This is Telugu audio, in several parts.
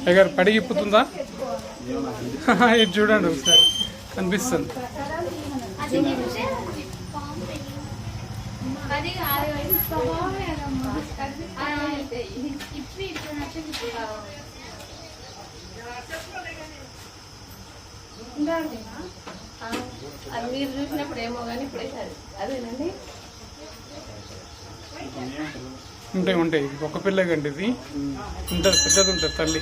అయ్యగారు పడిగిప్పుతుందా? ఇది చూడండి ఒకసారి కనిపిస్తుంది. అది మీరు చూసినప్పుడు ఏమో కానీ ఇప్పుడే అదేనండి. ఉంటాయి ఉంటాయి. ఒక పిల్ల కండి ఇది ఉంటుంది, పెద్దది ఉంటుంది తల్లి.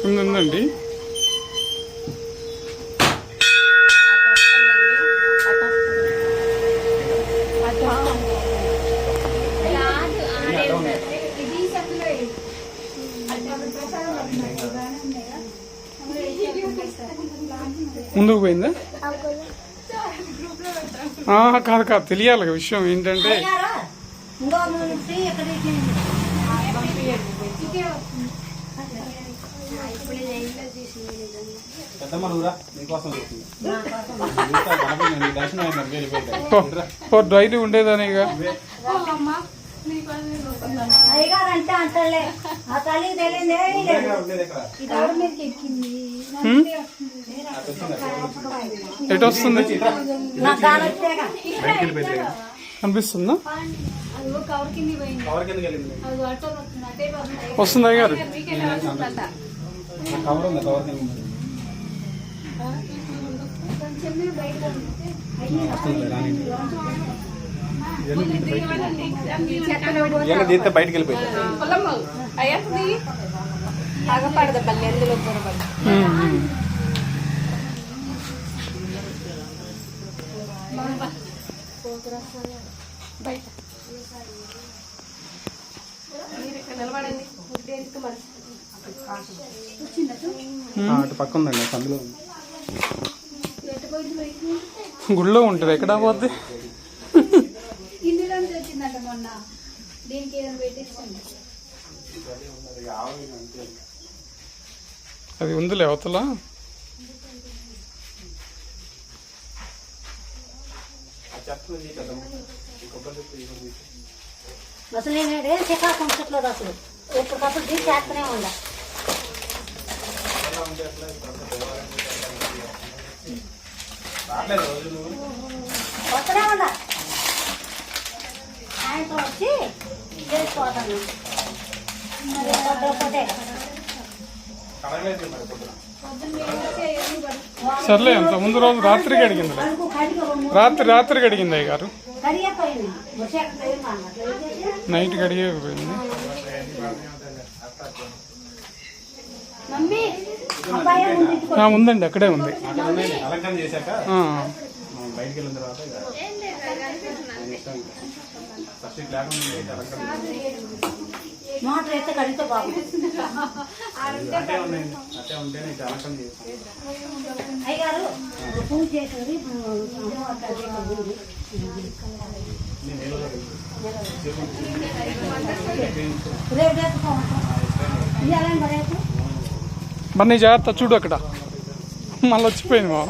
ఉందండి. ముందుకు పోయిందా? కాదు కాదు, తెలియాలి విషయం ఏంటంటే డైలీ ఉండేదానే. ఎటు వస్తుంది అనిపిస్తుందా? వస్తుందా గారు? దీంతో బయటకు వెళ్ళిపోయింది. అటు పక్క ఉందండి, అందులో గుళ్ళో ఉంటుంది. ఎక్కడ పోద్ది? అది ఉందిలే అవతల. అసలు నేను శ్రీకాకుళం చెట్లు అసలు ఎప్పటికప్పుడు తీసి చేస్తూనే ఉందా. వస్తూనే ఉందా. సాయంత్రం వచ్చి చేసిపోతాను. సర్లే, అంత ముందు రోజు రాత్రికి అడిగింది. రాత్రికి అడిగింది అయ్య గారు. నైట్ కడిగిపోయింది. ఉందండి, అక్కడే ఉంది. మోటార్ అయితే కడిగితే బాగుంది. అయ్యగారు పూజ చేసేది మరి నీ జాగ్రత్త చూడు, అక్కడ మళ్ళీ వచ్చిపోయింది మా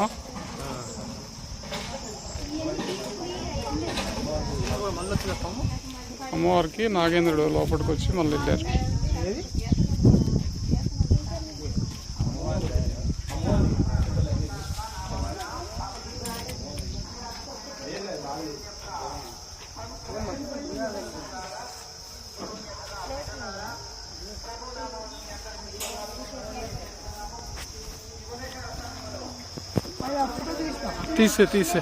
అమ్మవారికి. నాగేంద్రుడు లోపలికి వచ్చి మళ్ళీ వెళ్ళారు. తీసే